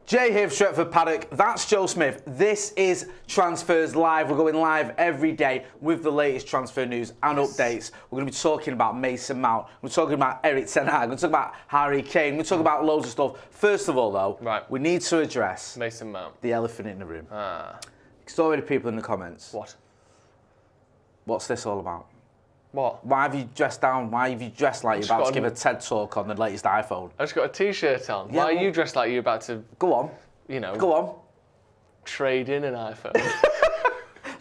Jay here for Stretford, Paddock. That's Joe Smith. This is Transfers Live. We're going live every day with the latest transfer news and updates. We're going to be talking about Mason Mount. We're talking about Erik ten Hag. We're going to talk about Harry Kane. We're going to talk about loads of stuff. First of all, though, we need to address Mason Mount, the elephant in the room. There's already people in the comments. What? What's this all about? What? Why have you dressed down? Why have you dressed like you're about to give a TED talk on the latest iPhone? I just got a T-shirt on. Yeah, Why are you dressed like you're about to... Go on. You know... Go on. Trade in an iPhone.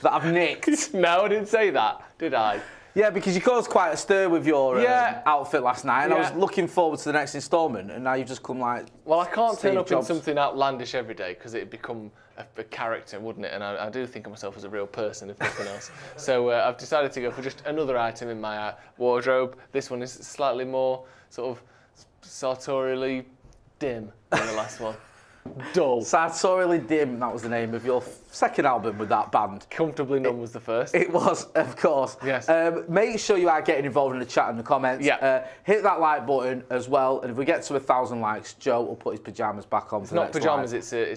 That I've nicked. No, I didn't say that, did I? Yeah, because you caused quite a stir with your outfit last night, and I was looking forward to the next instalment, and now you've just come like... Well, I can't turn up in something outlandish every day, because it'd become a character, wouldn't it? And I do think of myself as a real person, if nothing else. So I've decided to go for just another item in my wardrobe. This one is slightly more sort of sartorially dim than the last one. Dull. Sartorially Dim, that was the name of your second album with that band. Comfortably Numb was the first. It was, of course. Yes. Make sure you are getting involved in the chat and the comments. Yeah. Hit that like button as well, and if we get to 1,000 likes, Joe will put his pyjamas back on. It's not pyjamas. It's a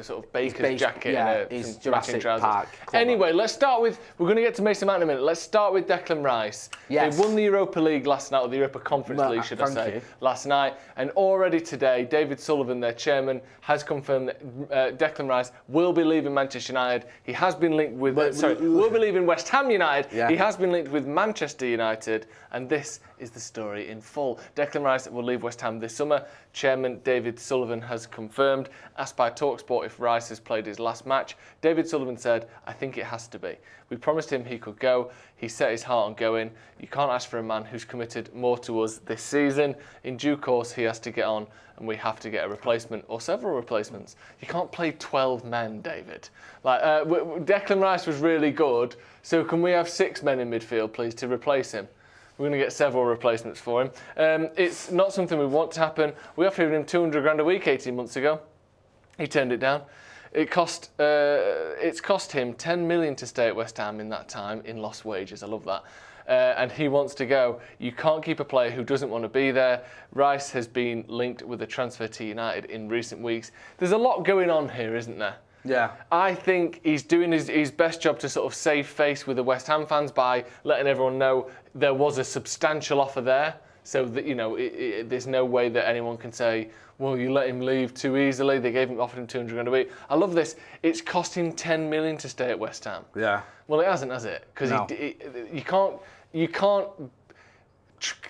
sort of baker's jacket and some Jurassic trousers. Park. Anyway, let's start with. We're going to get to Mason Mount in a minute. Let's start with Declan Rice. Yes. They won the Europa League last night, or the Europa Conference League, should I say, last night. And already today, David Sullivan, their chairman, has confirmed that Declan Rice will be leaving Manchester United. He has been linked with. Will be leaving West Ham United. Yeah. He has been linked with Manchester United, and this is the story in full. Declan Rice will leave West Ham this summer. Chairman David Sullivan has confirmed. Asked by TalkSport if Rice has played his last match, David Sullivan said, "I think it has to be. We promised him he could go. He set his heart on going. You can't ask for a man who's committed more to us this season. In due course, he has to get on, and we have to get a replacement or several replacements. You can't play 12 men, David. Like Declan Rice was really good, so can we have 6 men in midfield, please, to replace him? We're going to get several replacements for him. It's not something we want to happen. We offered him 200 grand a week 18 months ago. He turned it down. It's cost him 10 million to stay at West Ham in that time in lost wages. I love that. And he wants to go. You can't keep a player who doesn't want to be there. Rice has been linked with a transfer to United in recent weeks. There's a lot going on here, isn't there? Yeah. I think he's doing his best job to sort of save face with the West Ham fans by letting everyone know there was a substantial offer there. So that, you know, there's no way that anyone can say, well, you let him leave too easily. They offered him 200 grand a week. I love this. It's costing 10 million to stay at West Ham. Yeah. Well, it hasn't, has it? Because you can't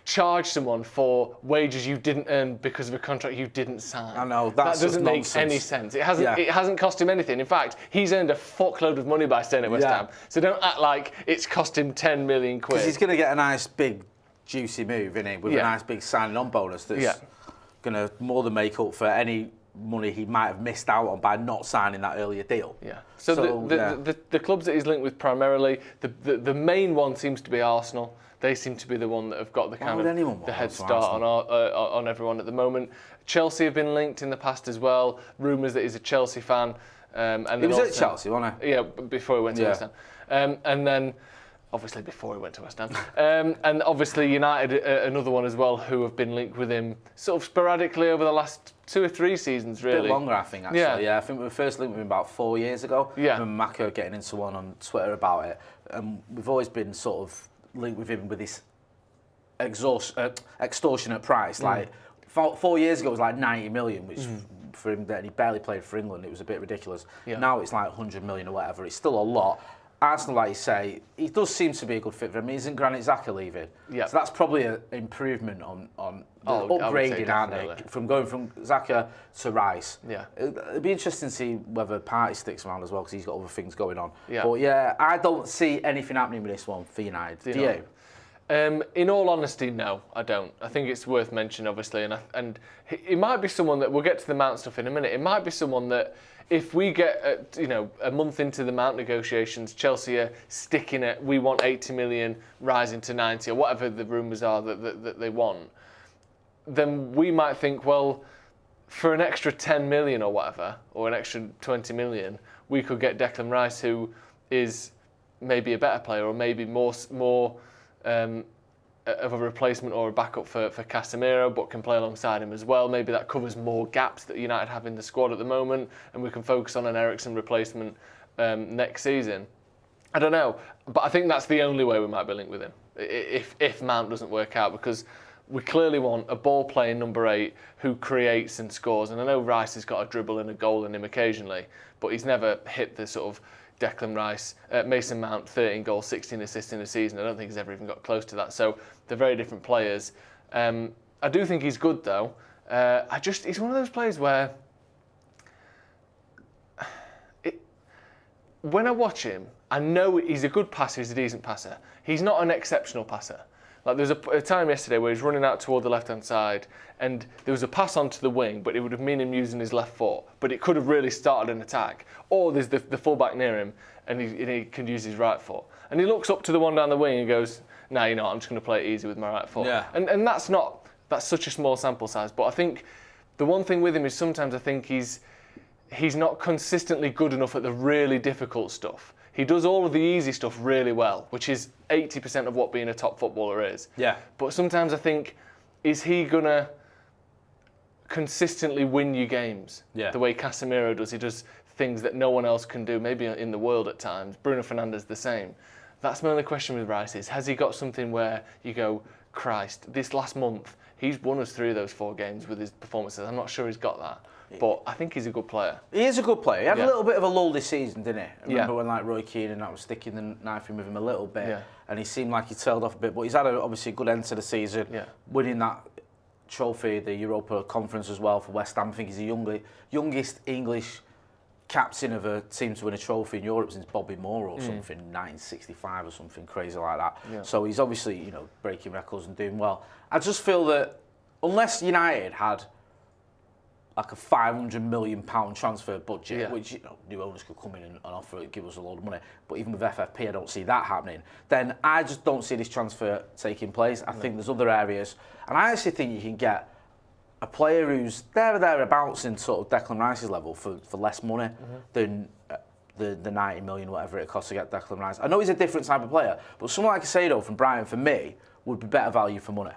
charge someone for wages you didn't earn because of a contract you didn't sign. I know, that doesn't make any sense. It hasn't cost him anything. In fact, he's earned a fuckload of money by staying at West Ham. So don't act like it's cost him 10 million quid. Because he's going to get a nice big juicy move, isn't he? With a nice big signing on bonus that's going to more than make up for any money he might have missed out on by not signing that earlier deal. Yeah. So the clubs that he's linked with primarily, the main one seems to be Arsenal. They seem to be the one that have got the kind of the head start on everyone at the moment. Chelsea have been linked in the past as well. Rumours that he's a Chelsea fan. And he was at Chelsea, wasn't he? Yeah, before he went to West Ham. And then, obviously, before he went to West Ham. And obviously, United, another one as well, who have been linked with him sort of sporadically over the last 2 or 3 seasons, really. A bit longer, I think, actually. Yeah, I think we were first linked with him about 4 years ago. Yeah. I remember Mako getting into one on Twitter about it. And we've always been sort of linked with him with this extortionate price. Like 4 years ago, it was like 90 million, which for him, that he barely played for England, it was a bit ridiculous. Yeah. Now it's like 100 million or whatever. It's still a lot. Arsenal, like you say, he does seem to be a good fit for him. Isn't Granit Xhaka leaving? Yeah. So that's probably an improvement on the upgrading, aren't they? From going from Xhaka to Rice. Yeah. It'd be interesting to see whether Partey sticks around as well, because he's got other things going on. Yeah. But yeah, I don't see anything happening with this one for United. Do you? In all honesty, no, I don't. I think it's worth mentioning, obviously, and it might be someone that we'll get to the Mount stuff in a minute. It might be someone that, if we get a month into the Mount negotiations, Chelsea are sticking at we want 80 million, rising to 90, or whatever the rumours are that they want, then we might think, well, for an extra 10 million or whatever, or an extra 20 million, we could get Declan Rice, who is maybe a better player, or maybe more of a replacement or a backup for Casemiro, but can play alongside him as well. Maybe that covers more gaps that United have in the squad at the moment, and we can focus on an Eriksen replacement next season. I don't know, but I think that's the only way we might be linked with him, if Mount doesn't work out, because we clearly want a ball-playing number 8 who creates and scores. And I know Rice has got a dribble and a goal in him occasionally, but he's never hit the sort of Declan Rice, Mason Mount, 13 goals, 16 assists in a season. I don't think he's ever even got close to that. So they're very different players. I do think he's good, though. He's one of those players where when I watch him, I know he's a good passer, he's a decent passer. He's not an exceptional passer. Like there was a time yesterday where he was running out toward the left-hand side and there was a pass onto the wing, but it would have meant him using his left foot. But it could have really started an attack. Or there's the fullback near him and he can use his right foot. And he looks up to the one down the wing and goes, "No, you know, I'm just going to play it easy with my right foot." Yeah. And that's such a small sample size. But I think the one thing with him is sometimes I think he's not consistently good enough at the really difficult stuff. He does all of the easy stuff really well, which is 80% of what being a top footballer is. Yeah. But sometimes I think, is he going to consistently win you games? Yeah. The way Casemiro does. He does things that no one else can do, maybe in the world at times. Bruno Fernandes the same. That's my only question with Rice is, has he got something where you go, Christ, this last month, he's won us 3 of those 4 games with his performances. I'm not sure he's got that. But I think he's a good player. He is a good player. He had a little bit of a lull this season, didn't he? I remember when like Roy Keane and that was sticking the knife in with him a little bit, and he seemed like he tailed off a bit. But he's had obviously a good end to the season, winning that trophy, the Europa Conference as well for West Ham. I think he's the youngest English captain of a team to win a trophy in Europe since Bobby Moore or something, 1965 or something crazy like that. Yeah. So he's obviously breaking records and doing well. I just feel that unless United had like a £500 million transfer budget, which new owners could come in and offer it, give us a load of money. But even with FFP, I don't see that happening. Then I just don't see this transfer taking place. I think there's other areas, and I actually think you can get a player who's thereabouts in sort of Declan Rice's level for less money than the 90 million, whatever it costs to get Declan Rice. I know he's a different type of player, but someone like Casado from Brighton, for me, would be better value for money,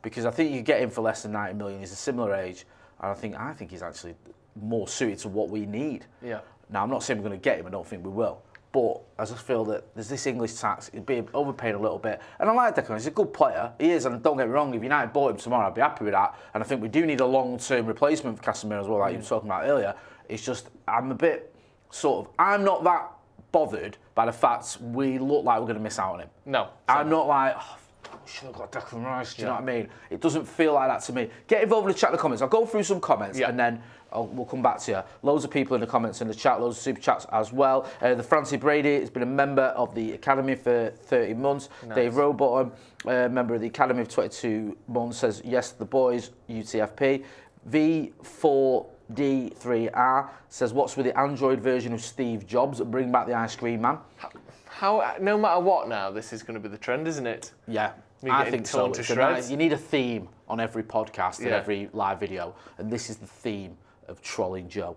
because I think you can get him for less than 90 million. He's a similar age. And I think he's actually more suited to what we need. Yeah. Now, I'm not saying we're going to get him. I don't think we will. But I just feel that there's this English tax. He'd be overpaying a little bit. And I like Declan. He's a good player. He is. And don't get me wrong, if United bought him tomorrow, I'd be happy with that. And I think we do need a long-term replacement for Casemiro as well, like you were talking about earlier. It's just, I'm a bit I'm not that bothered by the fact we look like we're going to miss out on him. No. I'm not like, we should have got Declan Rice, do you know what I mean? It doesn't feel like that to me. Get involved in the chat in the comments. I'll go through some comments and then we'll come back to you. Loads of people in the comments in the chat, loads of super chats as well. The Francie Brady has been a member of the Academy for 30 months. Nice. Dave Rowbottom, member of the Academy for 22 months, says, yes, the boys, UTFP. V4D3R says, what's with the Android version of Steve Jobs? Bring back the ice cream man. How, no matter what now, this is going to be the trend, isn't it? Yeah. I think so. You need a theme on every podcast and every live video, and this is the theme of trolling Joe.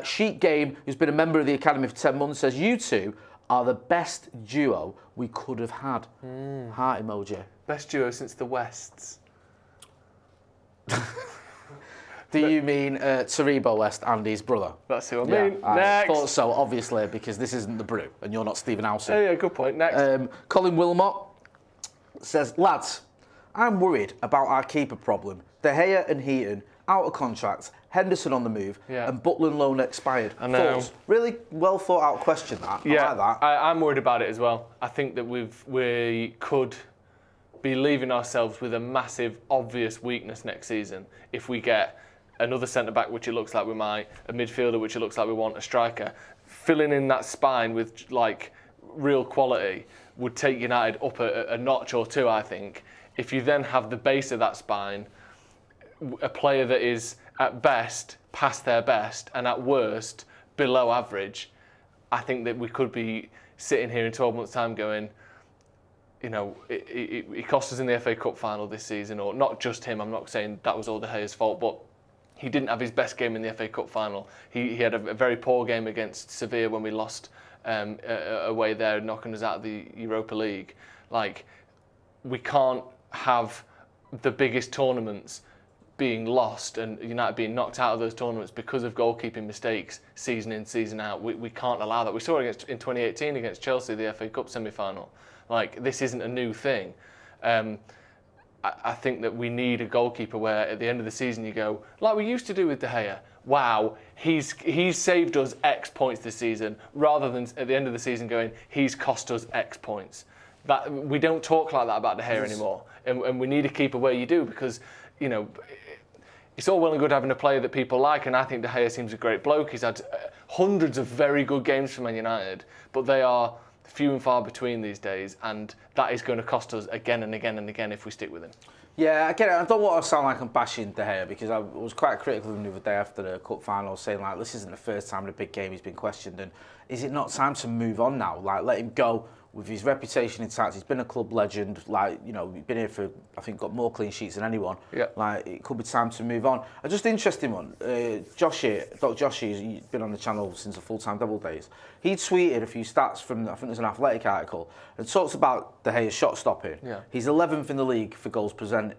Sheet Game, who's been a member of the Academy for 10 months, says, you two are the best duo we could have had. Heart emoji. Best duo since the Wests. Do you mean Taribo West, Andy's brother? That's who I mean. I Next. thought so, obviously, because this isn't the Brew, and you're not Stephen Howson. Yeah, good point. Next. Colin Wilmot says, lads, I'm worried about our keeper problem. De Gea and Heaton out of contracts, Henderson on the move, and Butland loan expired. I know. Thoughts? Really well thought out question that. I like that. I'm worried about it as well. I think that we could be leaving ourselves with a massive, obvious weakness next season if we get another centre-back, which it looks like we might, a midfielder, which it looks like we want, a striker. Filling in that spine with, like, real quality would take United up a notch or two, I think. If you then have the base of that spine, a player that is, at best, past their best, and at worst, below average, I think that we could be sitting here in 12 months' time going, he cost us in the FA Cup final this season, or not just him, I'm not saying that was all De Gea's fault, but he didn't have his best game in the FA Cup final. He had a very poor game against Sevilla when we lost away there, knocking us out of the Europa League. Like, we can't have the biggest tournaments being lost and United being knocked out of those tournaments because of goalkeeping mistakes season in, season out. We can't allow that. We saw it in 2018 against Chelsea, the FA Cup semi-final. Like, this isn't a new thing. I think that we need a goalkeeper where at the end of the season you go, like we used to do with De Gea, wow, he's saved us X points this season, rather than at the end of the season going, he's cost us X points. That we don't talk like that about De Gea anymore. And we need a keeper where you do, because, you know, it's all well and good having a player that people like, and I think De Gea seems a great bloke. He's had hundreds of very good games for Man United, but they are few and far between these days, and that is going to cost us again and again and again if we stick with him. Yeah, I get it. I don't want to sound like I'm bashing De Gea, because I was quite critical of him the other day after the cup final, saying like, this isn't the first time in a big game he's been questioned, and is it not time to move on now? Like, let him go with his reputation intact. He's been a club legend. Like, you know, he's been here for, I think, got more clean sheets than anyone. Yeah. Like, it could be time to move on. A just interesting one. Joshy, Dr. Joshy, he's been on the channel since the full-time double days. He tweeted a few stats from, I think there's an Athletic article, and talks about De Gea's shot stopping. Yeah. He's 11th in the league for goals prevented.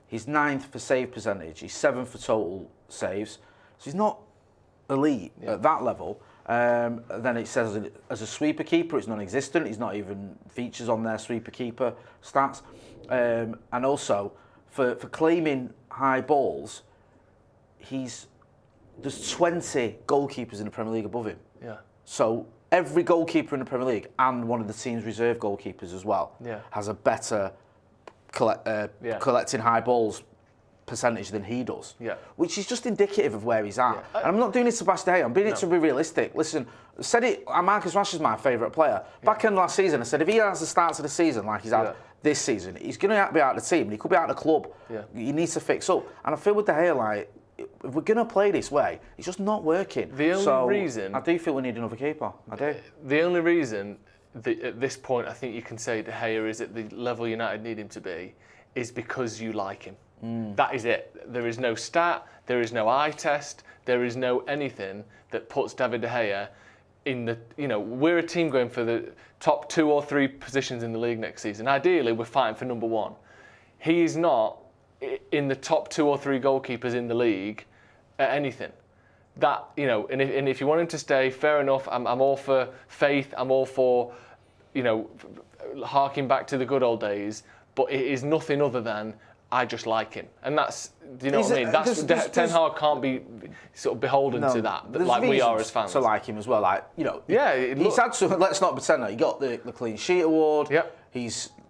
He's 9th for save percentage. He's 7th for total saves. So he's not elite at that level. Then it says as a sweeper keeper, it's non-existent. He's not even features on their sweeper keeper stats. And also for claiming high balls, there's 20 goalkeepers in the Premier League above him. Yeah. So every goalkeeper in the Premier League, and one of the team's reserve goalkeepers as well, has a better collecting high balls percentage than he does, which is just indicative of where he's at. Yeah. And I'm not doing it to bash De Gea, I'm doing it to be realistic. Listen, I said it, Marcus Rashford's my favourite player. Back in last season, I said if he has the start of the season like he's had this season, he's going to be out of the team, he could be out of the club. Yeah. He needs to fix up. And I feel with De Gea, like, if we're going to play this way, it's just not working. The only reason... I do feel we need another keeper, I do. The only reason at this point I think you can say De Gea is at the level United need him to be is because you like him. That is it. There is no stat, there is no eye test, there is no anything that puts David De Gea in the, you know, we're a team going for the top 2 or 3 positions in the league next season. Ideally, we're fighting for number 1. He is not in the top 2 or 3 goalkeepers in the league at anything. That, you know, and if you want him to stay, fair enough. I'm all for faith. I'm all for, you know, harking back to the good old days. But it is nothing other than I just like him, and that's, do you know what I mean? That's Ten Hag can't be sort of beholden to that, like we are as fans. To like him as well, like, you know. Yeah, he's had some. Let's not pretend that he got the clean sheet award. Yep.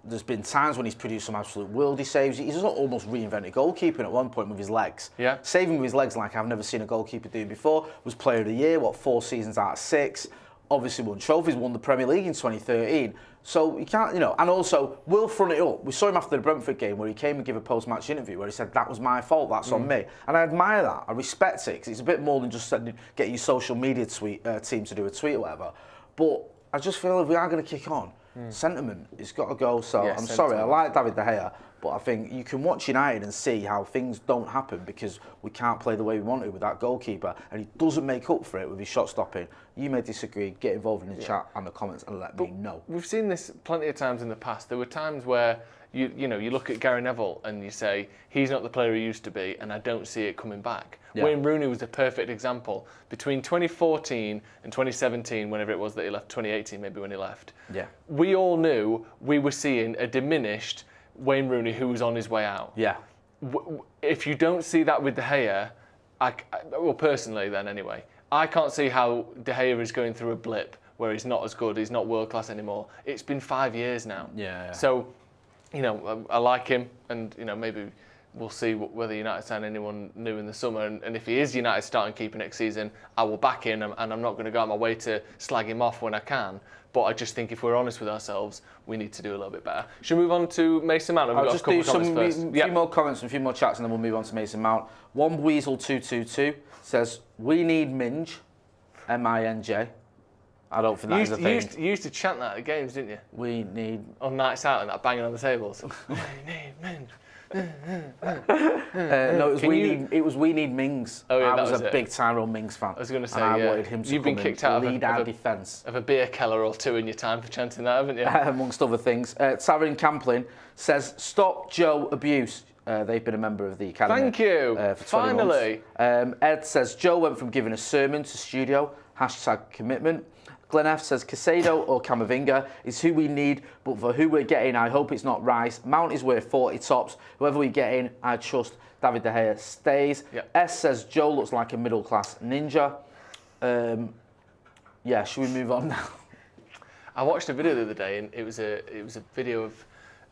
There's been times when he's produced some absolute worldie saves. He's almost reinvented goalkeeping at one point with his legs. Yeah. Saving with his legs like I've never seen a goalkeeper do before. Was Player of the Year, 4 seasons out of 6. Obviously won trophies, won the Premier League in 2013. So you can't, you know, and also will front it up. We saw him after the Brentford game where he came and gave a post-match interview where he said, that was my fault, that's on me. And I admire that, I respect it, because it's a bit more than just getting your social media team to do a tweet or whatever. But I just feel if we are going to kick on, sentiment has got to go. So I'm sorry, I like David De Gea, but I think you can watch United and see how things don't happen because we can't play the way we want to with that goalkeeper, and he doesn't make up for it with his shot stopping. You may disagree, get involved in the chat and the comments and let me know. We've seen this plenty of times in the past. There were times where you look at Gary Neville and you say, he's not the player he used to be, and I don't see it coming back. Yeah. Wayne Rooney was the perfect example. Between 2014 and 2017, whenever it was that he left, 2018 maybe when he left, we all knew we were seeing a diminished Wayne Rooney who was on his way out. Yeah. If you don't see that with De Gea, well, personally then anyway, I can't see how De Gea is going through a blip where he's not as good, he's not world class anymore. It's been 5 years now. Yeah. So, you know, I like him, and you know, maybe we'll see whether United sign anyone new in the summer. And if he is United starting keeper next season, I will back him, and I'm not going to go out my way to slag him off when I can. But I just think if we're honest with ourselves, we need to do a little bit better. Should we move on to Mason Mount? I'll just do a few more comments and a few more chats, and then we'll move on to Mason Mount. One Weasel222 says, we need Minj, M-I-N-J. I don't think that is a thing. You used to chant that at games, didn't you? We need... On nights out and that banging on the tables. We need Minj. No, it was we need Mings. Oh, yeah, I was a big Tyrone Mings fan. I was going to say, and I yeah. wanted him to You've come been kicked out lead our defence. of a beer keller or two in your time for chanting that, haven't you? Amongst other things. Taryn Camplin says, stop Joe abuse. They've been a member of the Academy. Thank you. For 20 Finally. months. Ed says, Joe went from giving a sermon to studio. #commitment. Glenn F says, Casado or Camavinga is who we need, but for who we're getting, I hope it's not Rice. Mount is worth 40 tops. Whoever we get in, I trust David De Gea stays. Yep. S says, Joe looks like a middle-class ninja. Yeah, should we move on now? I watched a video the other day, and it was a video of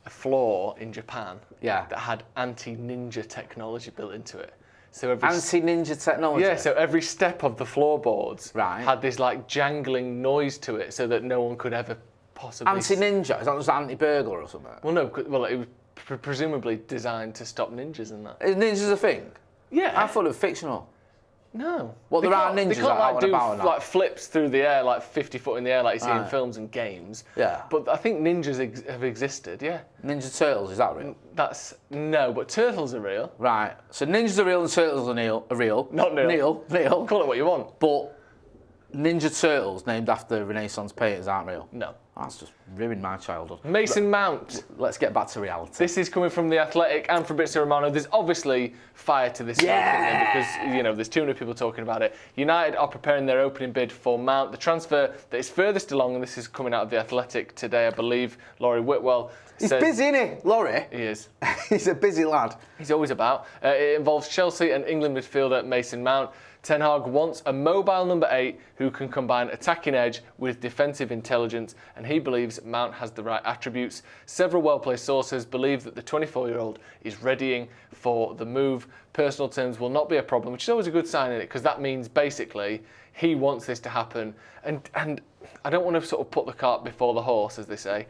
a floor in Japan that had anti-ninja technology built into it. So anti-ninja technology? Yeah, so every step of the floorboards right. had this like jangling noise to it so that no one could ever possibly... Anti-ninja? Is that just anti-burglar or something? Well, no, well, it was presumably designed to stop ninjas and that. Is ninjas a thing? Yeah. I thought it was fictional. No. Well, there are ninjas they can't out like and about do like flips through the air like 50 foot in the air like you see in films and games. Yeah. But I think ninjas have existed, yeah. Ninja Turtles, is that real? No, but turtles are real. Right. So ninjas are real and turtles are real. Not Neil. Neil. Call it what you want. But Ninja Turtles, named after Renaissance painters, aren't real. No. That's just ruined my childhood. Mason Mount. Let's get back to reality. This is coming from The Athletic and Fabrizio Romano. There's obviously fire to this story because, you know, there's 200 people talking about it. United are preparing their opening bid for Mount. The transfer that is furthest along, and this is coming out of The Athletic today, I believe, Laurie Whitwell He's busy, isn't he, Laurie? He is. He's a busy lad. He's always about. It involves Chelsea and England midfielder Mason Mount. Ten Hag wants a mobile number 8 who can combine attacking edge with defensive intelligence, and he believes Mount has the right attributes. Several well-placed sources believe that the 24-year-old is readying for the move. Personal terms will not be a problem, which is always a good sign in it, because that means basically he wants this to happen. And I don't want to sort of put the cart before the horse, as they say.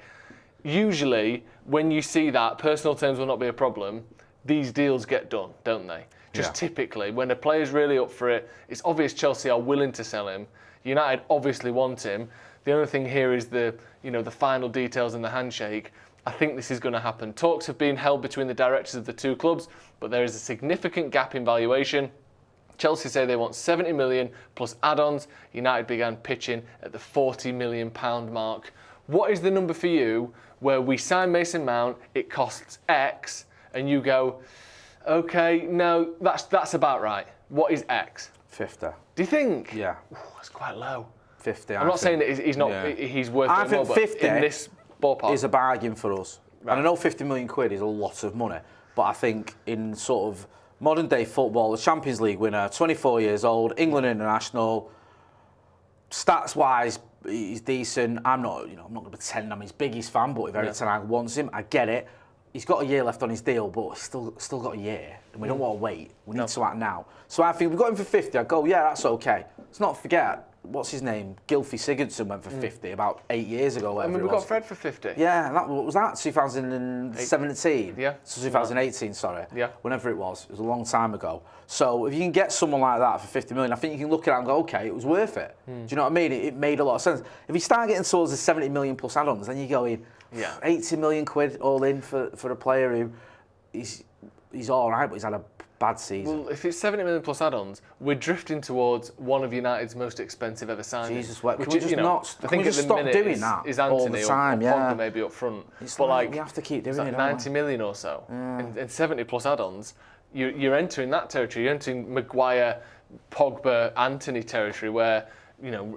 Usually, when you see that personal terms will not be a problem, these deals get done, don't they? Just typically, when a player's really up for it, it's obvious Chelsea are willing to sell him. United obviously want him. The only thing here is the final details and the handshake. I think this is going to happen. Talks have been held between the directors of the two clubs, but there is a significant gap in valuation. Chelsea say they want 70 million plus add-ons. United began pitching at the £40 million mark. What is the number for you where we sign Mason Mount, it costs X, and you go, okay, no, that's about right. What is X? 50. Do you think? Yeah. Ooh, that's quite low. 50. I'm not saying that he's not. Yeah. He's worth. I think more, 50 in this ballpark is a bargain for us. Right. And I know 50 million quid is a lot of money, but I think in sort of modern day football, the Champions League winner, 24 years old, England international, stats wise, he's decent. I'm not going to pretend I'm his biggest fan, but if Eric Ten Hag wants him, I get it. He's got a year left on his deal, but he's still got a year, and we don't want to wait. We need to act now. So I think we got him for 50. I go, yeah, that's okay. Let's not forget, what's his name? Gylfi Sigurdsson went for 50 about 8 years ago. I mean, we got Fred for 50. Yeah, what was that? 2017. Yeah. So 2018, sorry. Yeah. Whenever it was a long time ago. So if you can get someone like that for 50 million, I think you can look at it and go, okay, it was worth it. Do you know what I mean? It made a lot of sense. If you start getting towards the 70 million plus add-ons, then you're going, 80 million quid all in for a player who he's all right, but he's had a bad season. Well, if it's 70 million plus add-ons, we're drifting towards one of United's most expensive ever signings. Jesus, can we just stop doing that is Anthony all the time? or Pogba maybe up front. But like, we have to keep doing it. 90 million or so, and 70 plus add-ons. You're entering that territory. You're entering Maguire, Pogba, Anthony territory where,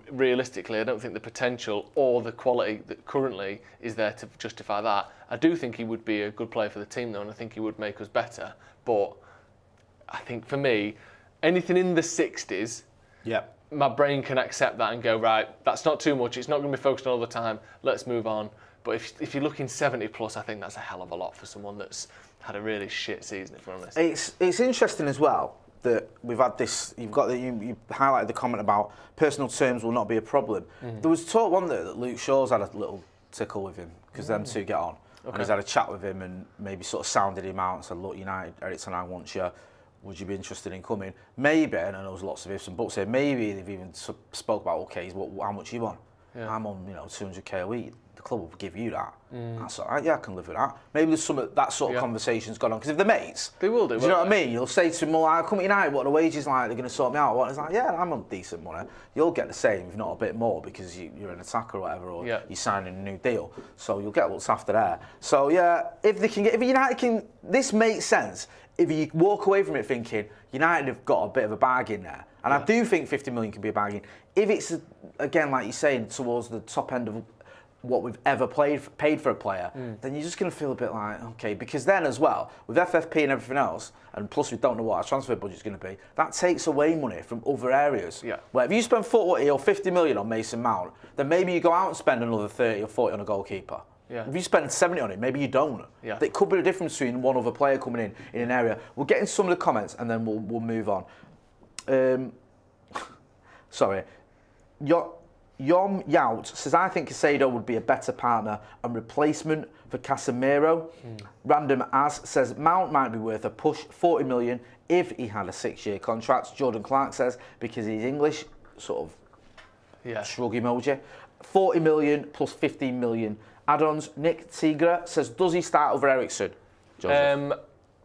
realistically, I don't think the potential or the quality that currently is there to justify that. I do think he would be a good player for the team, though, and I think he would make us better. But I think for me, anything in the 60s, my brain can accept that and go, right, that's not too much. It's not going to be focused on all the time. Let's move on. But if you're looking 70 plus, I think that's a hell of a lot for someone that's had a really shit season, if we're honest. It's interesting as well that we've had this. You highlighted the comment about personal terms will not be a problem. There was talk one day that Luke Shaw's had a little tickle with him because them two get on, and he's had a chat with him and maybe sort of sounded him out and said, "Look, United, Eric Ten Hag wants you. Would you be interested in coming?" Maybe, and I know there's lots of ifs and buts here. Maybe they've even spoke about how much you want. I'm on 200k a week. The club will give you that. That's all right. Yeah, I can live with that. Maybe there's some of that sort of conversation's gone on because if they're mates, they will do. Do you know what I mean? You'll say to them, "Well, I come to United. What are the wages like? They're going to sort me out." What? It's like, yeah, I'm on decent money. You'll get the same, if not a bit more, because you're an attacker or whatever, or you're signing a new deal. So you'll get what's after there. So yeah, if United can, this makes sense. If you walk away from it thinking United have got a bit of a bargain there, and I do think 50 million can be a bargain. If it's again, like you're saying, towards the top end of what we've ever paid for a player, then you're just going to feel a bit like, okay, because then as well, with FFP and everything else, and plus we don't know what our transfer budget's going to be, that takes away money from other areas. Yeah. Where if you spend 40 or 50 million on Mason Mount, then maybe you go out and spend another 30 or 40 on a goalkeeper. Yeah. If you spend 70 on it, maybe you don't. Yeah. It could be the difference between one other player coming in an area. We'll get in some of the comments and then we'll move on. Sorry. Yom Yout says, I think Caicedo would be a better partner and replacement for Casemiro. Random As says, Mount might be worth a push 40 million if he had a 6-year contract. Jordan Clark says, because he's English, sort of shrug emoji. 40 million plus 15 million add-ons. Nick Tigra says, does he start over Eriksen?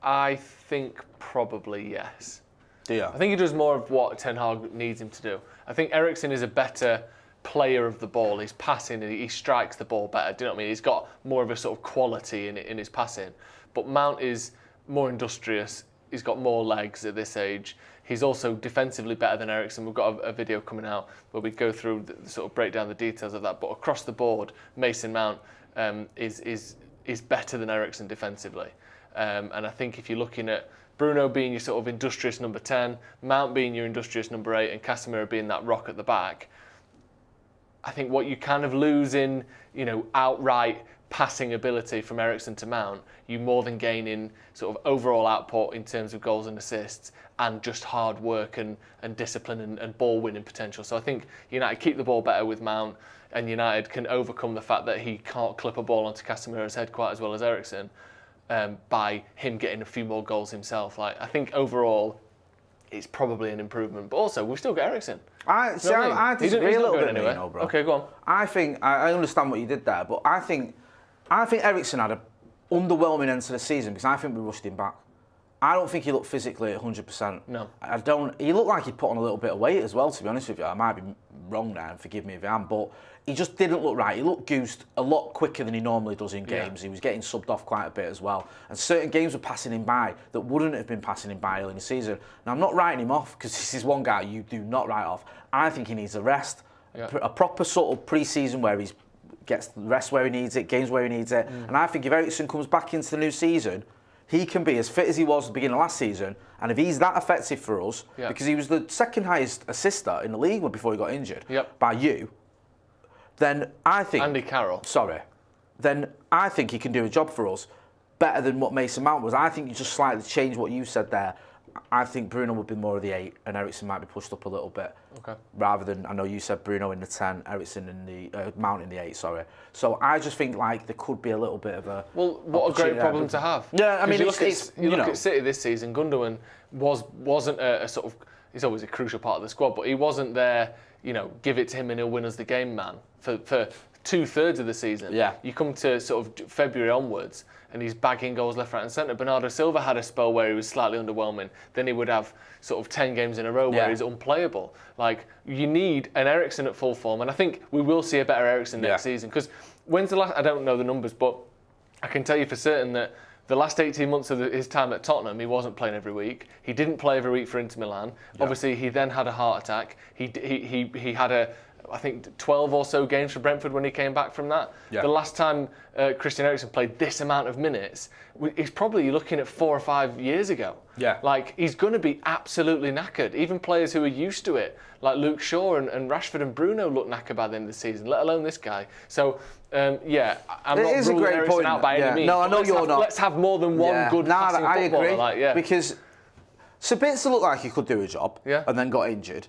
I think probably yes. Do you? I think he does more of what Ten Hag needs him to do. I think Eriksen is a better player of the ball. He's passing, he strikes the ball better. Do you know what I mean? He's got more of a sort of quality in his passing. But Mount is more industrious. He's got more legs at this age. He's also defensively better than Eriksen. We've got a video coming out where we go through the sort of break down the details of that. But across the board, Mason Mount is better than Eriksen defensively. And I think if you're looking at Bruno being your sort of industrious number 10, Mount being your industrious number 8, and Casemiro being that rock at the back, I think what you kind of lose in, outright passing ability from Eriksen to Mount, you more than gain in sort of overall output in terms of goals and assists and just hard work and discipline and ball winning potential. So I think United keep the ball better with Mount, and United can overcome the fact that he can't clip a ball onto Casemiro's head quite as well as Eriksen by him getting a few more goals himself. I think overall it's probably an improvement, but also we've still got Eriksen. I disagree a little bit, bro. Okay, go on. I think I understand what you did there, but I think Eriksen had an underwhelming end to the season because I think we rushed him back. I don't think he looked physically at 100%. No. He looked like he'd put on a little bit of weight as well, to be honest with you. I might be wrong there, and forgive me if I am, but he just didn't look right. He looked goosed a lot quicker than he normally does in games. He was getting subbed off quite a bit as well. And certain games were passing him by that wouldn't have been passing him by early in the season. Now, I'm not writing him off, because this is one guy you do not write off. I think he needs a rest. Yeah. A proper sort of pre-season where he gets the rest where he needs it, games where he needs it. And I think if Eriksen comes back into the new season, he can be as fit as he was at the beginning of last season, and if he's that effective for us, because he was the second highest assister in the league before he got injured by you, then I think... Andy Carroll. Sorry. Then I think he can do a job for us better than what Mason Mount was. I think you just slightly change what you said there. I think Bruno would be more of the 8 and Eriksen might be pushed up a little bit. Okay. Rather than, I know you said Bruno in the 10, Eriksen in the Mount in the 8, sorry. So I just think there could be a little bit of a... Well, what a great problem to have. Yeah, I mean, you look at City this season, Gundogan wasn't a sort of... He's always a crucial part of the squad, but he wasn't there, give it to him and he'll win us the game, man, for 2/3 of the season. Yeah. You come to sort of February onwards and he's bagging goals left, right and centre. Bernardo Silva had a spell where he was slightly underwhelming. Then he would have sort of 10 games in a row where he's unplayable. You need an Eriksen at full form, and I think we will see a better Eriksen next season. Because when's the last... I don't know the numbers, but I can tell you for certain that the last 18 months of his time at Tottenham, he wasn't playing every week. He didn't play every week for Inter Milan. Yeah. Obviously, he then had a heart attack. He had I think 12 or so games for Brentford when he came back from that. Yeah. The last time Christian Eriksen played this amount of minutes, he's probably looking at 4 or 5 years ago. Yeah. He's going to be absolutely knackered. Even players who are used to it, like Luke Shaw and Rashford and Bruno, look knackered by the end of the season, let alone this guy. So, I'm not ruling Eriksen out by any means. No, I know you're not. Let's have more than one good passing footballer. I agree. Because Sabitzer looked like he could do a job and then got injured.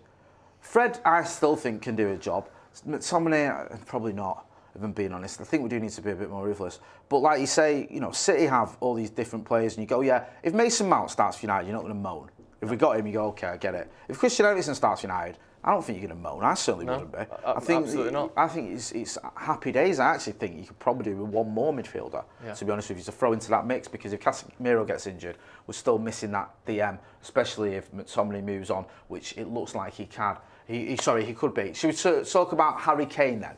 Fred, I still think, can do a job. McTominay, probably not, if I'm being honest. I think we do need to be a bit more ruthless. But like you say, City have all these different players, and you go, if Mason Mount starts for United, you're not going to moan. If we got him, you go, okay, I get it. If Christian Eriksen starts United, I don't think you're going to moan. I certainly wouldn't be. I think absolutely not. I think it's happy days. I actually think you could probably do with one more midfielder, to be honest with you, to throw into that mix, because if Casemiro gets injured, we're still missing that DM, especially if McTominay moves on, which it looks like he can. He could be. Should we talk about Harry Kane then?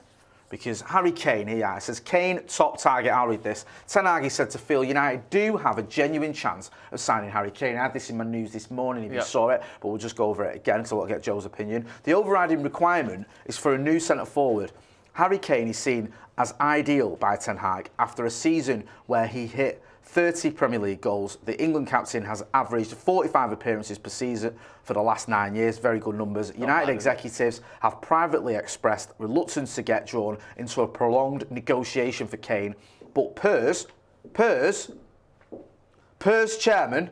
Because Harry Kane, it says, Kane, top target, I'll read this. Ten Hag said to Phil, United do have a genuine chance of signing Harry Kane. I had this in my news this morning if you saw it, but we'll just go over it again because I want to get Joe's opinion. The overriding requirement is for a new centre-forward. Harry Kane is seen as ideal by Ten Hag after a season where he hit 30 Premier League goals. The England captain has averaged 45 appearances per season for the last 9 years. Very good numbers. United executives have privately expressed reluctance to get drawn into a prolonged negotiation for Kane. But Pers chairman,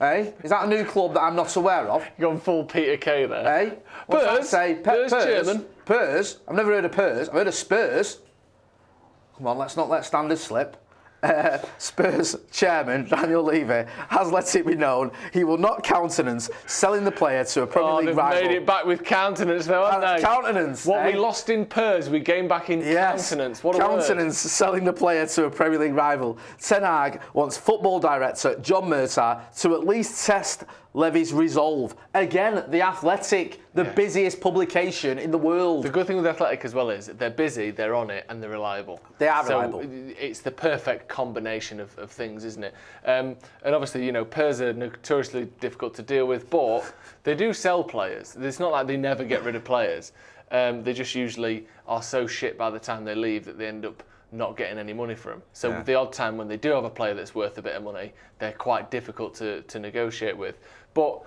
is that a new club that I'm not aware of? You're gone full Peter Kay there. Pers chairman. Pers. I've never heard of Pers. I've heard of Spurs. Come on, let's not let standards slip. Spurs chairman Daniel Levy has let it be known he will not countenance selling the player to a Premier League rival. They've made it back with countenance though, haven't they? Countenance. What we lost in Pers, we gained back in countenance. What a countenance word. Selling the player to a Premier League rival. Ten Hag wants football director John Murtagh to at least test Levy's resolve. Again, The Athletic, the busiest publication in the world. The good thing with The Athletic as well is they're busy, they're on it, and they're reliable. They are reliable. It's the perfect combination of things, isn't it? And obviously, Pers are notoriously difficult to deal with, but they do sell players. It's not like they never get rid of players. They just usually are so shit by the time they leave that they end up not getting any money for them. So the odd time when they do have a player that's worth a bit of money, they're quite difficult to negotiate with. But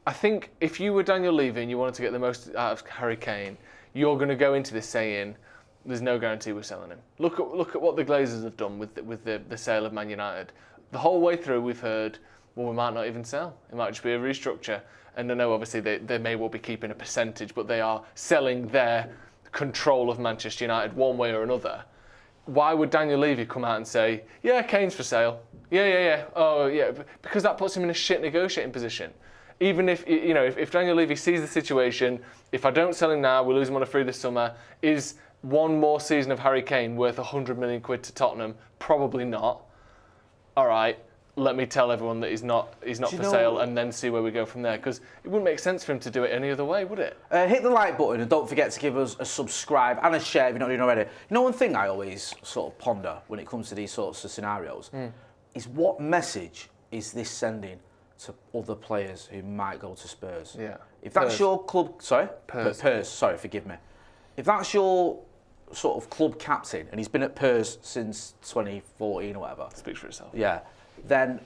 I think if you were Daniel Levy and you wanted to get the most out of Harry Kane, you're going to go into this saying, there's no guarantee we're selling him. Look at what the Glazers have done with the sale of Man United. The whole way through we've heard, well, we might not even sell. It might just be a restructure. And I know obviously they may well be keeping a percentage, but they are selling their control of Manchester United one way or another. Why would Daniel Levy come out and say, yeah, Kane's for sale? Yeah. Oh, yeah. Because that puts him in a shit negotiating position. Even if Daniel Levy sees the situation, if I don't sell him now, we lose him on a free this summer, is one more season of Harry Kane worth 100 million quid to Tottenham? Probably not. All right, let me tell everyone that he's not for sale, and then see where we go from there. Because it wouldn't make sense for him to do it any other way, would it? Hit the like button and don't forget to give us a subscribe and a share if you're not doing already. One thing I always sort of ponder when it comes to these sorts of scenarios is what message is this sending to other players who might go to Spurs? Yeah. If that's your club, Pers, sorry, forgive me. If that's your sort of club captain and he's been at Pers since 2014 or whatever. Speaks for itself. Yeah. Then,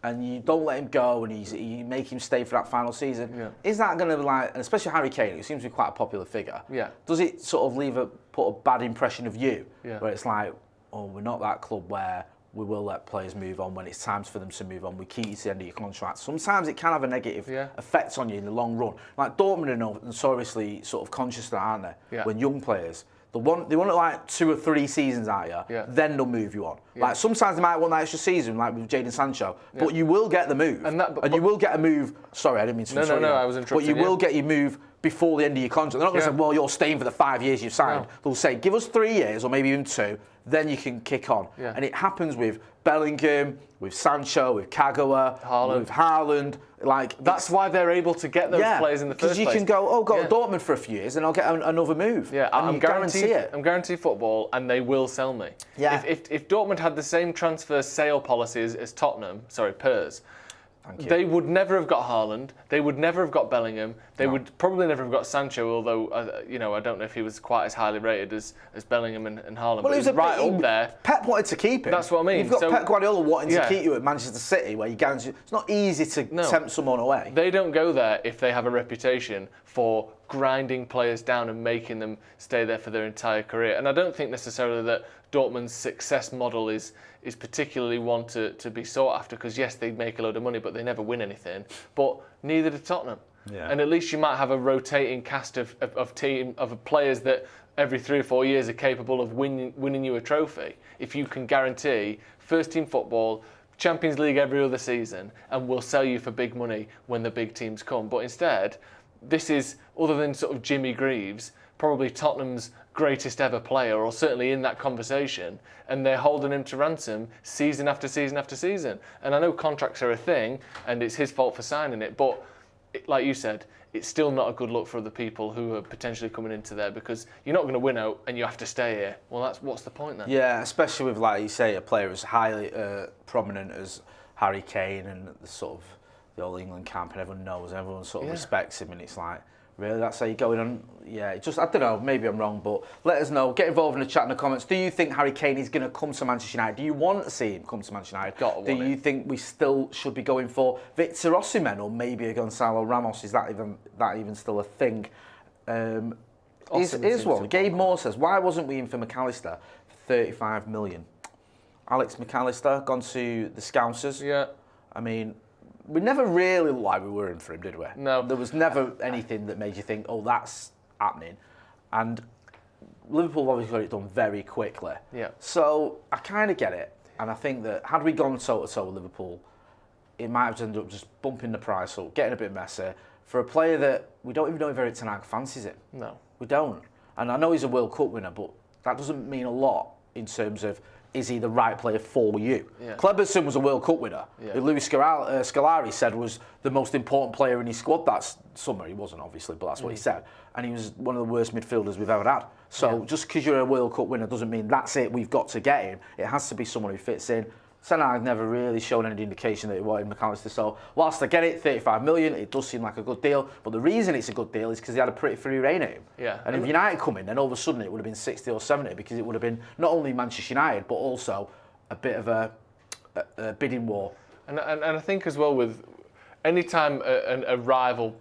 and you don't let him go and you make him stay for that final season, is that going to and especially Harry Kane, who seems to be quite a popular figure, does it sort of put a bad impression of you? Where it's like, oh, we're not that club where we will let players move on when it's time for them to move on. We keep you to the end of your contract. Sometimes it can have a negative effect on you in the long run. Like Dortmund are notoriously sort of conscious of that, aren't they? When young players, they want like 2 or 3 seasons out of you, then they'll move you on. Like sometimes they might want that extra season, like with Jadon Sancho, but you will get the move. And you will get a move. Sorry, I didn't mean to. No, I was interrupting. But you will get your move before the end of your contract. They're not going to say, well, you're staying for the 5 years you've signed. They'll say, give us 3 years or maybe even 2, then you can kick on. And it happens with Bellingham, with Sancho, with Kagawa, with Haaland. Like that's why they're able to get those players in the first place. Because you can go, go to Dortmund for a few years and I'll get another move. Yeah, and I'm guaranteed it. I'm guaranteed football and they will sell me. Yeah. If Dortmund had the same transfer sale policies as Pers, they would never have got Haaland. They would never have got Bellingham. They would probably never have got Sancho, although I don't know if he was quite as highly rated as Bellingham and Haaland. Well, but he was right up there. Pep wanted to keep him. That's what I mean. You've got Pep Guardiola wanting to keep you at Manchester City, where you guarantee it's not easy to tempt someone away. They don't go there if they have a reputation for grinding players down and making them stay there for their entire career. And I don't think necessarily that Dortmund's success model is particularly one to be sought after, because yes, they make a load of money, but they never win anything. But neither do Tottenham. Yeah. And at least you might have a rotating cast of players that every 3 or 4 years are capable of winning you a trophy. If you can guarantee first team football, Champions League every other season and we'll sell you for big money when the big teams come. But instead, this is, other than sort of Jimmy Greaves, probably Tottenham's greatest ever player, or certainly in that conversation, and they're holding him to ransom season after season after season. And I know contracts are a thing, and it's his fault for signing it, but like you said, it's still not a good look for other people who are potentially coming into there, because you're not going to win out and you have to stay here. Well, what's the point then? Yeah, especially with, like you say, a player as highly prominent as Harry Kane and the sort of the All England camp, and everyone knows, and everyone sort of respects him, and it's like, really, that's how you're going on? Yeah, just, I don't know, maybe I'm wrong, but let us know. Get involved in the chat in the comments. Do you think Harry Kane is going to come to Manchester United? Do you want to see him come to Manchester United? Do you think we still should be going for Victor Osimhen or maybe a Gonzalo Ramos? Is that even still a thing? Here's one. Gabe Moore says, why wasn't we in for McAllister for 35 million? Alex McAllister, gone to the Scousers. Yeah. I mean, we never really looked like we were in for him, did we? No. There was never anything that made you think, oh, that's happening. And Liverpool obviously got it done very quickly. Yeah. So I kind of get it. And I think that had we gone toe-to-toe with Liverpool, it might have ended up just bumping the price up, getting a bit messy, for a player that we don't even know if Eric Ten Hag fancies it. No. We don't. And I know he's a World Cup winner, but that doesn't mean a lot in terms of, is he the right player for you? Yeah. Kleberson was a World Cup winner, who Luis Scolari said was the most important player in his squad that summer. He wasn't, obviously, but that's what he said. And he was one of the worst midfielders we've ever had. So just because you're a World Cup winner doesn't mean that's it, we've got to get him. It has to be someone who fits in. Ten Hag never really shown any indication that he wanted McAllister. So whilst I get it, 35 million, it does seem like a good deal. But the reason it's a good deal is because he had a pretty free reign at him. Yeah. And if United come in, then all of a sudden it would have been 60 or 70, because it would have been not only Manchester United, but also a bit of a bidding war. And I think as well, with any time a rival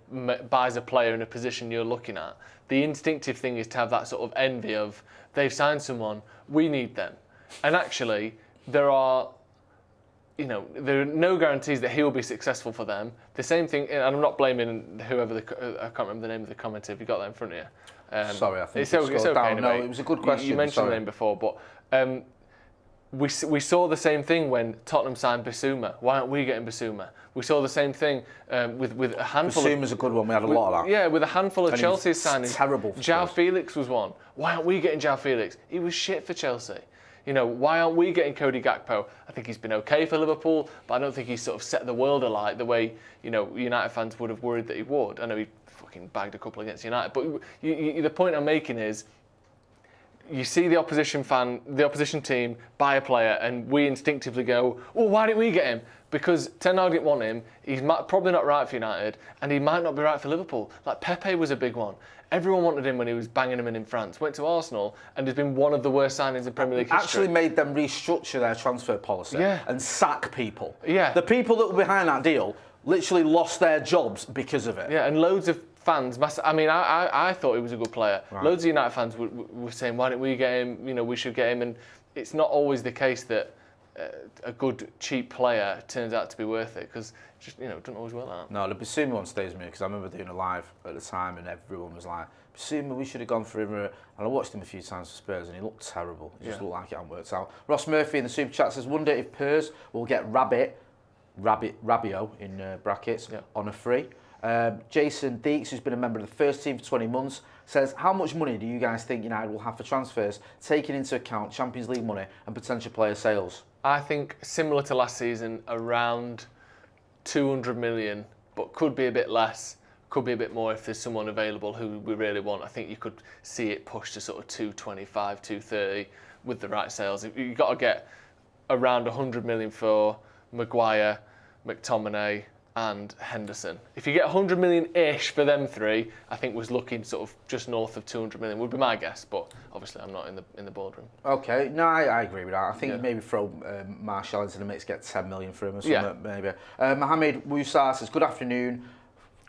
buys a player in a position you're looking at, the instinctive thing is to have that sort of envy of, they've signed someone, we need them. And actually, there are no guarantees that he will be successful for them. The same thing, and I'm not blaming whoever, I can't remember the name of the commenter, if you got that in front of you. Sorry, I think it's okay down. Anyway. No, it was a good question. You mentioned the name before, but we saw the same thing when Tottenham signed Bissouma. Why aren't we getting Bissouma? We saw the same thing with a handful. Bissouma's a good one. We had a lot of that. Yeah, with a handful of Chelsea's signings. Terrible. João Felix was one. Why aren't we getting João Felix? He was shit for Chelsea. Why aren't we getting Cody Gakpo? I think he's been okay for Liverpool, but I don't think he's sort of set the world alight the way, United fans would have worried that he would. I know he fucking bagged a couple against United, but the point I'm making is, you see the opposition team buy a player, and we instinctively go, "Oh, why didn't we get him?" Because Ten Hag didn't want him. He's probably not right for United, and he might not be right for Liverpool. Like Pepe was a big one. Everyone wanted him when he was banging him in France. Went to Arsenal and has been one of the worst signings in Premier League history. Actually made them restructure their transfer policy and sack people. Yeah. The people that were behind that deal literally lost their jobs because of it. Yeah, and loads of fans. I mean, I thought he was a good player. Right. Loads of United fans were saying, "Why didn't we get him? We should get him." And it's not always the case that a good cheap player turns out to be worth it, because just it doesn't always work like that. No, the Bissouma one stays with me, because I remember doing a live at the time and everyone was like, Bissouma, we should have gone for him. And I watched him a few times for Spurs and he looked terrible. He just looked like it hadn't worked out. Ross Murphy in the super chat says, wonder if Pers will get Rabiot in brackets on a free. Jason Deeks, who's been a member of the first team for 20 months, says, how much money do you guys think United will have for transfers, taking into account Champions League money and potential player sales? I think similar to last season, around 200 million, but could be a bit less, could be a bit more if there's someone available who we really want. I think you could see it push to sort of 225, 230 with the right sales. You've got to get around 100 million for Maguire, McTominay and Henderson. If you get 100 million-ish for them three, I think was looking sort of just north of 200 million, would be my guess, but obviously I'm not in the boardroom. Okay, no, I agree with that. I think maybe throw Martial into the mix, get 10 million for him or something, maybe. Mohamed Wusar says, good afternoon.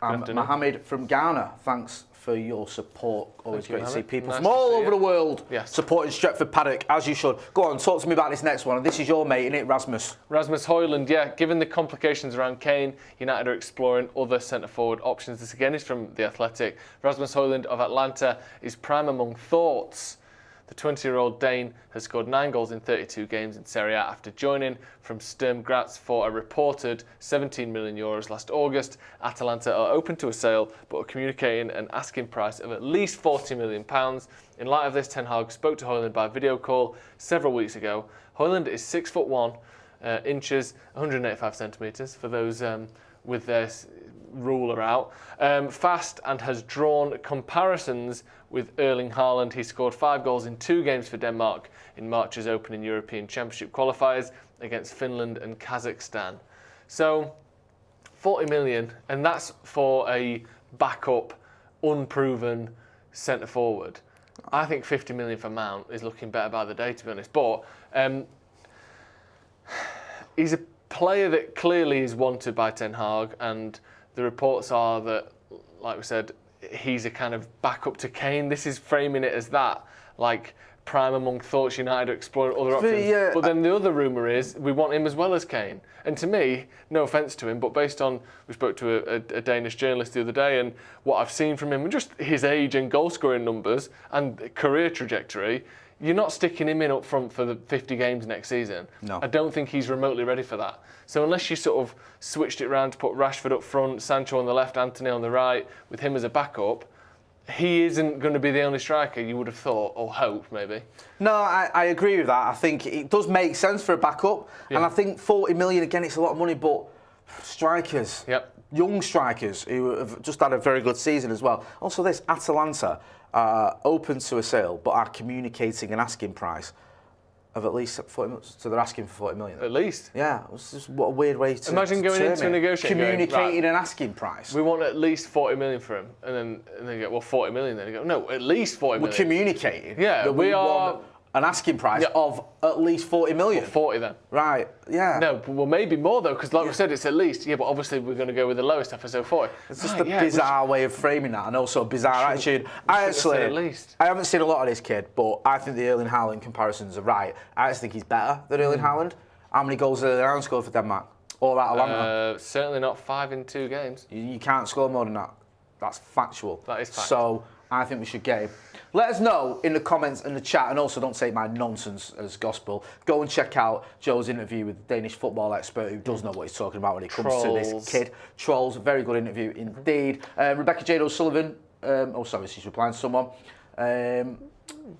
Mohamed from Ghana, thanks for your support. Always great to see people from all over the world supporting Stretford Paddock, as you should. Go on, talk to me about this next one. And this is your mate, isn't it, Rasmus? Rasmus Hojlund, yeah. Given the complications around Kane, United are exploring other centre-forward options. This again is from The Athletic. Rasmus Hojlund of Atlanta is prime among thoughts The 20-year-old Dane has scored 9 goals in 32 games in Serie A after joining from Sturm Graz for a reported €17 million last August. Atalanta are open to a sale, but are communicating an asking price of at least £40 million. In light of this, Ten Hag spoke to Hojlund by video call several weeks ago. Hojlund is 6'1" inches, 185 centimetres for those with their ruler out. Fast, and has drawn comparisons with Erling Haaland. He scored 5 goals in 2 games for Denmark in March's opening European Championship qualifiers against Finland and Kazakhstan. So 40 million, and that's for a backup, unproven centre forward. I think 50 million for Mount is looking better by the day, to be honest. But he's a player that clearly is wanted by Ten Hag, and the reports are that, like we said, he's a kind of backup to Kane. This is framing it as that, like prime among thoughts. United are exploring other options. Yeah. But then the other rumour is we want him as well as Kane. And to me, no offence to him, but based on, we spoke to a Danish journalist the other day, and what I've seen from him, and just his age and goal-scoring numbers and career trajectory, you're not sticking him in up front for the 50 games next season. No. I don't think he's remotely ready for that. So unless you sort of switched it around to put Rashford up front, Sancho on the left, Antony on the right, with him as a backup, he isn't going to be the only striker you would have thought, or hoped maybe. No, I agree with that. I think it does make sense for a backup. Yeah. And I think 40 million, again, it's a lot of money, but strikers, young strikers who have just had a very good season as well. Also this, Atalanta are open to a sale, but are communicating an asking price of at least 40 million. So they're asking for 40 million. At least? Yeah. It's just what a weird way to imagine going into a negotiation. Communicating an asking price. We want at least 40 million for him. And then you go, well, 40 million. Then you go, no, at least 40 million. We're communicating. Yeah, we are. An asking price of at least 40 million. Well, 40 then. Right, yeah. No, well, maybe more though, because like we said, it's at least. Yeah, but obviously we're going to go with the lowest offer, so 40. It's just a bizarre way of framing that, and also a bizarre attitude. I haven't seen a lot of this kid, but I think the Erling Haaland comparisons are right. I just think he's better than Erling Haaland. How many goals did Erling Haaland score for Denmark? Or Atalanta? Certainly not 5 in 2 games. You can't score more than that. That's factual. That is factual. So I think we should get him. Let us know in the comments and the chat, and also don't take my nonsense as gospel. Go and check out Joe's interview with the Danish football expert who does know what he's talking about when it comes to this kid. Trolls, very good interview indeed. Rebecca Jade O'Sullivan, she's replying to someone.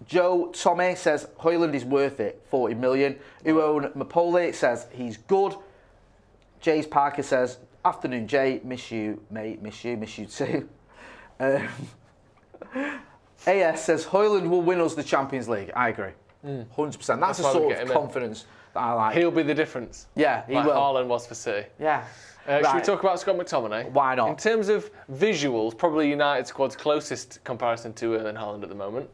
Joe Tommy says, Hojlund is worth it, 40 million. Uone Mapole says, he's good. Jays Parker says, afternoon Jay, miss you mate, miss you too. AS says Hojlund will win us the Champions League. I agree, 100%. That's a sort of confidence that I like. He'll be the difference. Yeah, he like will. Haaland was for City. Yeah. Should we talk about Scott McTominay? Why not? In terms of visuals, probably United squad's closest comparison to Erling Haaland at the moment.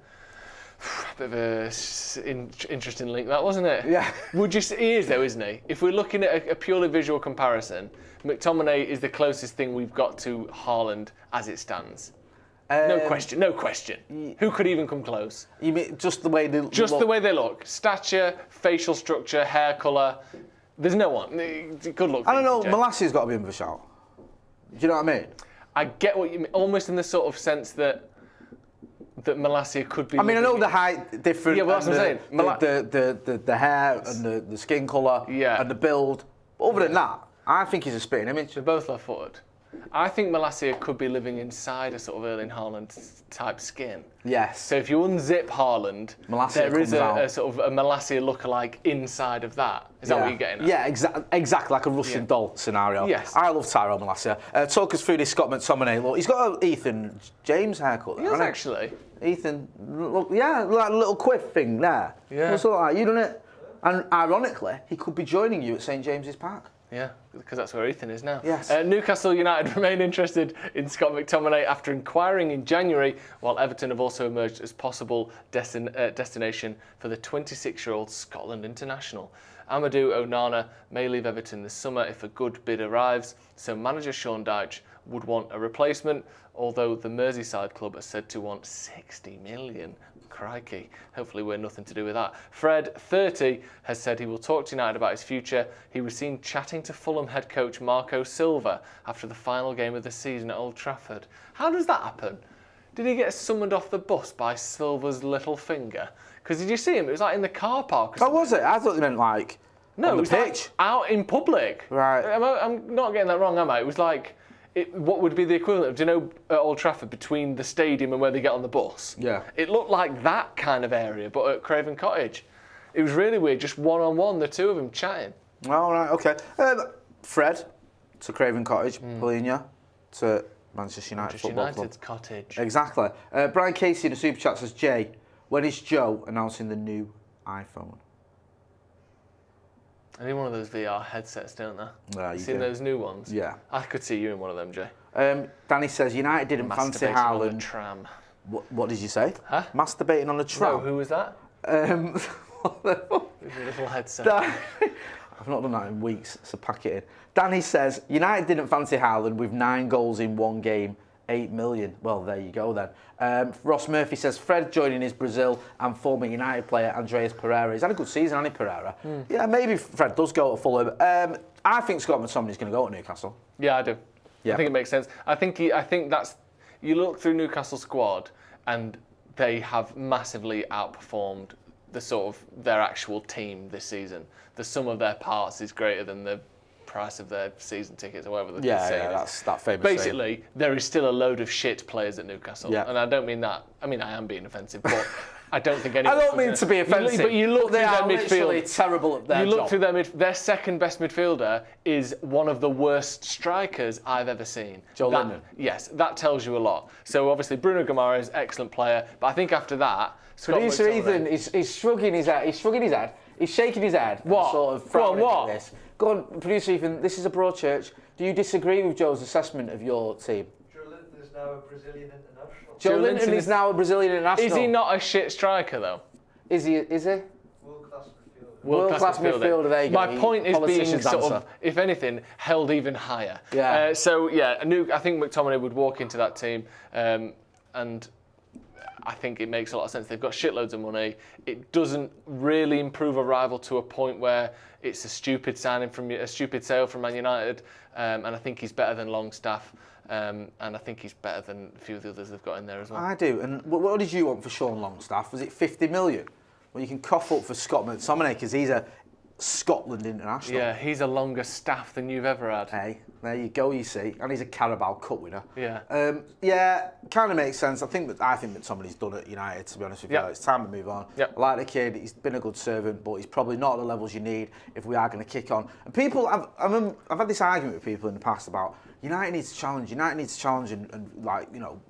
A bit of an interesting link, that, wasn't it? Yeah. Would you say he is though, isn't he? If we're looking at a purely visual comparison, McTominay is the closest thing we've got to Haaland as it stands. No question. Who could even come close? You mean just the way they look? Just the way they look. Stature, facial structure, hair colour. There's no one. Good luck. I don't know. Malassia's got to be in the shout. Do you know what I mean? I get what you mean. Almost in the sort of sense that Malacia could be. I mean, I know the height different. Yeah, well, that's what I'm saying. The hair and the skin colour and the build. But other than that, I think he's a spitting image. They're both left-footed. I think Malacia could be living inside a sort of Erling Haaland type skin. Yes. So if you unzip Haaland, there is a sort of a Malacia lookalike inside of that. Is that what you're getting at? Yeah, exactly like a Russian doll scenario. Yes. I love Tyrone Malacia. Talk us through this Scott McTominay look. He's got an Ethan James haircut there, he does actually. Ethan, look, yeah, like a little quiff thing there. Yeah. What's like you done it? And ironically, he could be joining you at St James's Park. Yeah, because that's where Ethan is now. Yes. Newcastle United remain interested in Scott McTominay after inquiring in January, while Everton have also emerged as possible destination for the 26-year-old Scotland international. Amadou Onana may leave Everton this summer if a good bid arrives, so manager Sean Dyche would want a replacement, although the Merseyside club are said to want 60 million. Crikey. Hopefully we're nothing to do with that. Fred, 30, has said he will talk to United about his future. He was seen chatting to Fulham head coach Marco Silva after the final game of the season at Old Trafford. How does that happen? Did he get summoned off the bus by Silva's little finger? Because did you see him? It was like in the car park. Oh, was it? I thought they meant like on the pitch. Like out in public. Right. I'm not getting that wrong, am I? It was like what would be the equivalent of, do you know, at Old Trafford between the stadium and where they get on the bus? Yeah. It looked like that kind of area, but at Craven Cottage. It was really weird, just one-on-one, the two of them chatting. All right, okay. Fred to Craven Cottage, Polina to Manchester United Football United's Club. Cottage. Exactly. Brian Casey in the Super Chat says, Jay, when is Joe announcing the new iPhone? I need one of those VR headsets, don't they? Yeah, you seen do. those new ones? Yeah. I could see you in one of them, Jay. Danny says, United didn't fancy Masturbating Haaland. on the tram. What did you say? Huh? Masturbating on the tram? No, who was that? What the fuck? With your little headset. I've not done that in weeks, so pack it in. Danny says, United didn't fancy Haaland with 9 goals in one game, 8 million. Well, there you go then. Ross Murphy says, Fred joining his Brazil and former United player Andreas Pereira. He's had a good season, hasn't he, Pereira? Yeah, maybe Fred does go to Fulham. I think Scott McTominay's going to go to Newcastle. Yeah, I do. Yeah. I think it makes sense. I think that's, you look through Newcastle's squad and they have massively outperformed the sort of their actual team this season. The sum of their parts is greater than the price of their season tickets or whatever the saying is. That's that famous Basically, saying. there is still a load of shit players at Newcastle. Yeah. And I don't mean that. I mean, I am being offensive, but I don't think anyone... I don't mean to be offensive, but you look through they their are midfield. literally terrible at their job. You look through their second best midfielder is one of the worst strikers I've ever seen. Joe Linton. Yes, that tells you a lot. So obviously Bruno Guimaraes, excellent player, but I think after that, Producer Ethan, he's shrugging his head. He's shaking his head. What? Sort of Go on, what? this. Go on, Producer Ethan, this is a broad church. Do you disagree with Joe's assessment of your team? Joe Linton is now a Brazilian international. Joe Linton is now a Brazilian international. Is he not a shit striker, though? Is he? World-class midfielder. World-class midfielder, there you go. My point is being sort answer. of, if anything, held even higher. Yeah. I think McTominay would walk into that team, and I think it makes a lot of sense. They've got shitloads of money. It doesn't really improve a rival to a point where it's a stupid sale from Man United, and I think he's better than Longstaff, and I think he's better than a few of the others they've got in there as well. I do. And what did you want for Sean Longstaff? Was it 50 million? Well, you can cough up for Scott McTominay because he's a Scotland international. Yeah, he's a longer staff than you've ever had. Hey, there you go, you see. And he's a Carabao Cup winner. Yeah. Kind of makes sense. I think McTominay's done at United, to be honest with you. Yep. It's time to move on. Yep. I like the kid. He's been a good servant, but he's probably not at the levels you need if we are going to kick on. And people, I've had this argument with people in the past about United needs to challenge. United needs to challenge and like, you know,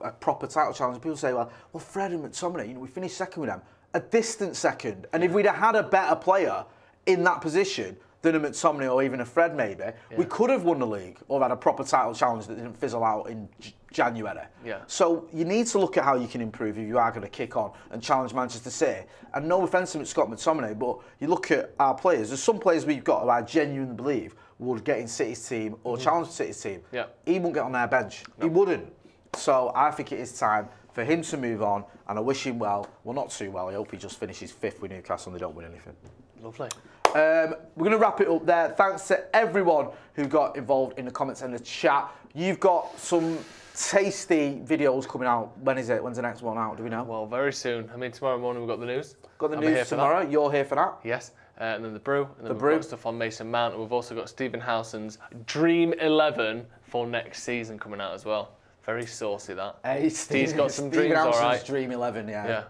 a proper title challenge. And people say, well, Fred and McTominay, you know, we finished second with them. A distant second. And if we'd have had a better player in that position than a McTominay or even a Fred maybe, we could have won the league or had a proper title challenge that didn't fizzle out in January. Yeah. So you need to look at how you can improve if you are going to kick on and challenge Manchester City. And no offence to Scott McTominay, but you look at our players, there's some players we've got who I genuinely believe would get in City's team or challenge City's team. Yeah. He won't get on their bench. No. He wouldn't. So I think it is time for him to move on, and I wish him well. Well, not too well. I hope he just finishes 5th with Newcastle and they don't win anything. Lovely. We're going to wrap it up there. Thanks to everyone who got involved in the comments and the chat. You've got some tasty videos coming out. When is it? When's the next one out? Do we know? Well, very soon. I mean, tomorrow morning we've got the news. Got the news tomorrow. You're here for that. Yes. And then the brew. And then we've got stuff on Mason Mount. And we've also got Stephen Howson's Dream 11 for next season coming out as well. Very saucy, that. Hey, Steve's got some dreams, all right. Dream 11, yeah.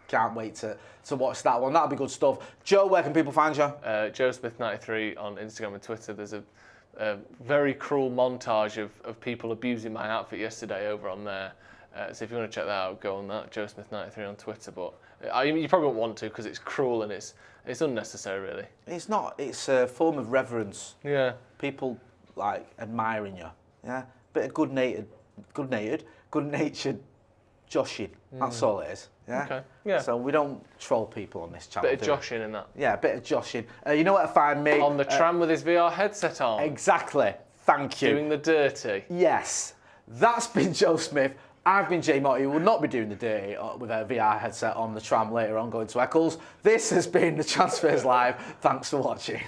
Can't wait to watch that one. That'll be good stuff. Joe, where can people find you? Joe Smith 93 on Instagram and Twitter. There's a very cruel montage of people abusing my outfit yesterday over on there. So if you want to check that out, go on that. Joe Smith 93 on Twitter. But you probably won't want to because it's cruel and it's unnecessary, really. It's not. It's a form of reverence. Yeah. People like admiring you. Yeah. Bit of good-natured joshing. That's all it is. Yeah. Okay. Yeah. So we don't troll people on this channel. Bit of joshing in that. Yeah, a bit of joshing. You know where to find me? On the tram with his VR headset on. Exactly. Thank you. Doing the dirty. Yes. That's been Joe Smith. I've been Jay Motti, who will not be doing the dirty with a VR headset on the tram later on going to Eccles. This has been the Transfers Live. Thanks for watching.